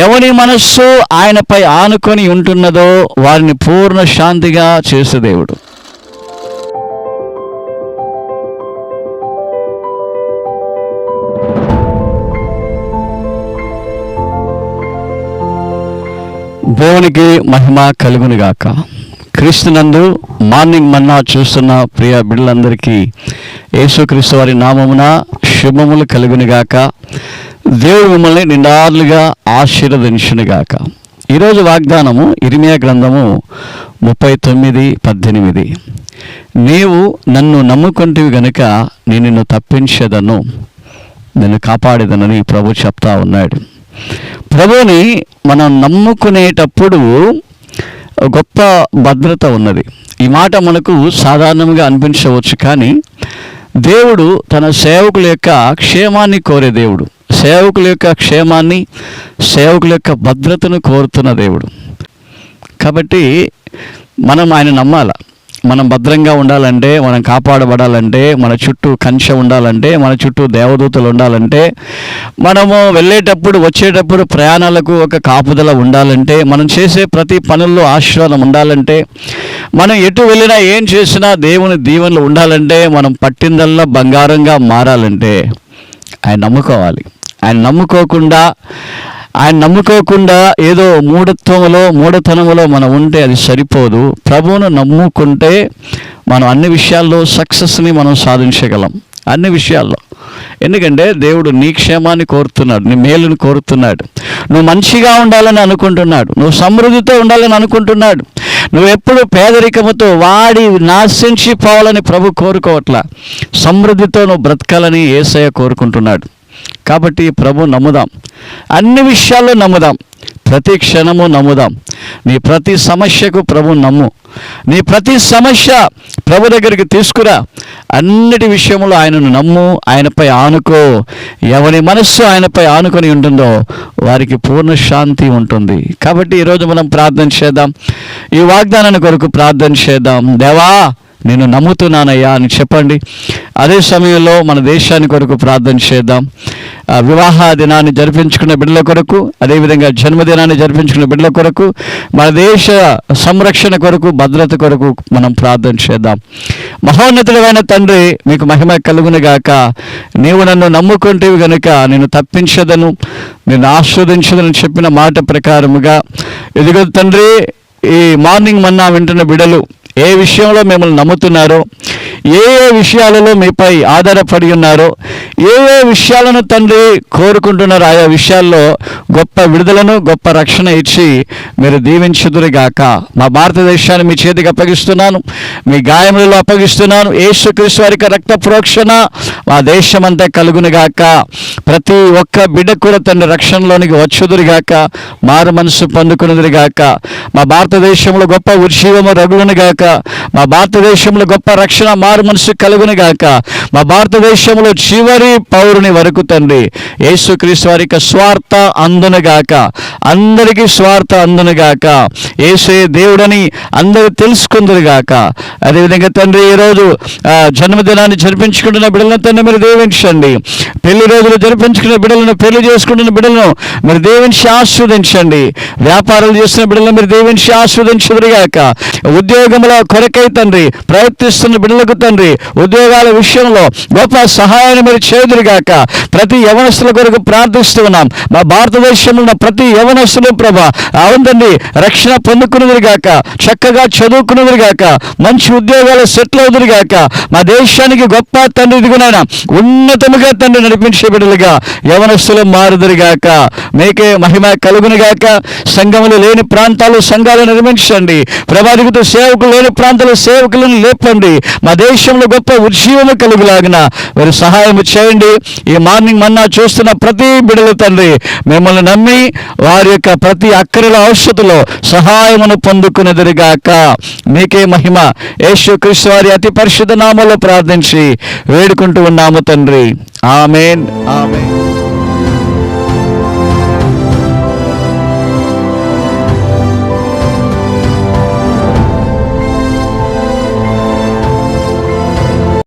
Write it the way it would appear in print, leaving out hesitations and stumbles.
ఎవని మనస్సు ఆయనపై ఆనుకొని ఉంటున్నదో వారిని పూర్ణ శాంతిగా చేసే దేవుడు. దేవునికి మహిమ కలుగునుగాక. క్రీస్తునందు మార్నింగ్ మన్నా చూస్తున్న ప్రియ బిడ్డలందరికీ యేసుక్రీస్తు వారి నామమున శుభములు కలుగునుగాక. దేవుడు మిమ్మల్ని నిండార్లుగా ఆశీర్వదించునుగాక. ఈరోజు వాగ్దానము ఇర్మీయా గ్రంథము 39:18. నీవు నన్ను నమ్ముకుంటివి గనుక నేను నిన్ను తప్పించేదను, నిన్ను కాపాడేదనని ప్రభు చెప్తా ఉన్నాడు. ప్రభుని మనం నమ్ముకునేటప్పుడు గొప్ప భద్రత ఉన్నది. ఈ మాట మనకు సాధారణంగా అనిపించవచ్చు, కానీ దేవుడు తన సేవకుల యొక్క క్షేమాన్ని కోరే దేవుడు. సేవకుల యొక్క క్షేమాన్ని, సేవకుల యొక్క భద్రతను కోరుతున్న దేవుడు. కాబట్టి మనం ఆయన నమ్మాల. మనం భద్రంగా ఉండాలంటే, మనం కాపాడబడాలంటే, మన చుట్టూ కంచె ఉండాలంటే, మన చుట్టూ దేవదూతలు ఉండాలంటే, మనము వెళ్ళేటప్పుడు వచ్చేటప్పుడు ప్రయాణాలకు ఒక కాపుదల ఉండాలంటే, మనం చేసే ప్రతి పనుల్లో ఆశీర్వాదం ఉండాలంటే, మనం ఎటు వెళ్ళినా ఏం చేసినా దేవుని దీవెనలు ఉండాలంటే, మనం పట్టిందల్లా బంగారంగా మారాలంటే ఆయన నమ్ముకోవాలి. ఆయన నమ్ముకోకుండా ఏదో మూఢతనములో మనం ఉంటే అది సరిపోదు. ప్రభువును నమ్ముకుంటే మనం అన్ని విషయాల్లో సక్సెస్ని మనం సాధించగలం, అన్ని విషయాల్లో. ఎందుకంటే దేవుడు నీ క్షేమాన్ని కోరుతున్నాడు, నీ మేలుని కోరుతున్నాడు. నువ్వు మంచిగా ఉండాలని అనుకుంటున్నాడు, నువ్వు సమృద్ధితో ఉండాలని అనుకుంటున్నాడు. నువ్వు ఎప్పుడు పేదరికముతో వాడి నాశించిపోవాలని ప్రభు కోరుకోవట్లా. సమృద్ధితో నువ్వు బ్రతకాలని యేసయ్య కోరుకుంటున్నాడు. కాబట్టి ప్రభు నమ్ముదాం, అన్ని విషయాల్లో నమ్ముదాం, ప్రతి క్షణము నమ్ముదాం. నీ ప్రతి సమస్యకు ప్రభు నమ్ము, నీ ప్రతి సమస్య ప్రభు దగ్గరికి తీసుకురా. అన్నిటి విషయంలో ఆయనను నమ్ము, ఆయనపై ఆనుకో. ఎవరి మనస్సు ఆయనపై ఆనుకొని ఉంటుందో వారికి పూర్ణ శాంతి ఉంటుంది. కాబట్టి ఈరోజు మనం ప్రార్థన చేద్దాం, ఈ వాగ్దానాన్ని కొరకు ప్రార్థన చేద్దాం. దేవా నేను నమ్ముతున్నానయ్యా అని చెప్పండి. అదే సమయంలో మన దేశాన్ని కొరకు ప్రార్థన చేద్దాం. వివాహ దినాన్ని జరిపించుకున్న బిడ్డల కొరకు, అదేవిధంగా జన్మదినాన్ని జరిపించుకున్న బిడ్డల కొరకు, మన దేశ సంరక్షణ కొరకు, భద్రత కొరకు మనం ప్రార్థన చేద్దాం. మహోన్నతుడైన తండ్రి, మీకు మహిమ కలుగునుగాక. నీవు నన్ను నమ్ముకుంటేవి గనుక నేను తప్పించదను, నేను ఆస్వాదించదని చెప్పిన మాట ప్రకారముగా ఇదిగో తండ్రి, ఈ మార్నింగ్ మన్నా వింటున్న బిడ్డలు ఏ విషయంలో మిమ్మల్ని నమ్ముతున్నారో, ఏ విషయాలలో మీపై ఆధారపడి ఉన్నారో, ఏ విషయాలను తండ్రి కోరుకుంటున్నారో ఆయా విషయాల్లో గొప్ప విడుదలను, గొప్ప రక్షణ ఇచ్చి మీరు దీవించుదురుగాక. మా భారతదేశాన్ని మీ చేతికి అప్పగిస్తున్నాను, మీ గాయములలో అప్పగిస్తున్నాను. యేసుక్రీస్తు వారి రక్త ప్రోక్షణ మా దేశమంతా కలుగునుగాక. ప్రతి ఒక్క బిడ్డ కూడా తండ్రి రక్షణలోనికి వచ్చుదురుగాక, మారు మనసు పొందుకునుదురుగాక. మా భారతదేశంలో గొప్ప ఉజ్జీవము రగులునుగాక. మా భారతదేశంలో గొప్ప రక్షణ, మారు మనసు కలుగునుగాక. మా భారతదేశంలో చివరి పౌరుని వరకు తండ్రి యేసుక్రీస్తు వారి స్వార్థ అందునుగాక, అందరికీ స్వార్థ అందునుగాక. యేసే దేవుడని అందరూ తెలుసుకుందురుగాక. అదేవిధంగా తండ్రి ఈరోజు జన్మదినాన్ని జరిపించుకుంటున్న బిడ్డలను తండ్రి మీరు దీవించండి. పెళ్లి రోజులు జరిపించుకున్న బిడ్డలను, పెళ్లి చేసుకుంటున్న బిడ్డలను మీరు దీవించి ఆస్వాదించండి. వ్యాపారాలు చేస్తున్న బిడ్డలను మీరు దీవించి ఆస్వాదించుదురుగాక. ఉద్యోగముల కొరకై తండ్రి ప్రయత్నిస్తున్న బిడ్డలకు తండ్రి ఉద్యోగాల విషయంలో గొప్ప సహాయాన్ని మీరు చేదురుగాక. ప్రతి యవనస్తుల కొరకు ప్రార్థిస్తూ ఉన్నాం. మా భారతదేశంలో ఉన్న ప్రతి యవనస్తులు ప్రభా అవునండి రక్షణ పొందుకున్నదిగాక, చక్కగా చదువుకున్నదిగాక, మంచి ఉద్యోగాలు సెటిల్ అవుదురుగాక. మా దేశానికి గొప్ప తండ్రి ఇదిగునైనా ఉన్నతముగా తండ్రి నడిపించే బిడ్డలుగా యవనస్తులు మారుదురుగాక. మీకే మహిమ కలుగునుగాక. సంఘములు లేని ప్రాంతాలు సంఘాలు నిర్మించండి ప్రభా. సేవకులు లేని ప్రాంతాల సేవకులను లేపండి. మా దేశంలో గొప్ప ఉజ్జీవము కలుగులాగిన మీరు సహాయం చేయండి. ఈ మార్నింగ్ మన్నా చూస్తున్న ప్రతి బిడ్డలు తండ్రి మిమ్మల్ని నమ్మి వారి యొక్క ప్రతి అక్కరల ఔషధులో సహాయమును పొందుకునేదిగాక. మీకే మహిమ యేసుక్రీస్తు వారి అతి పరిశుద్ధ నామములో ప్రార్థించి వేడుకుంటూ ఉన్నాము తండ్రి. ఆమేన్, ఆమేన్.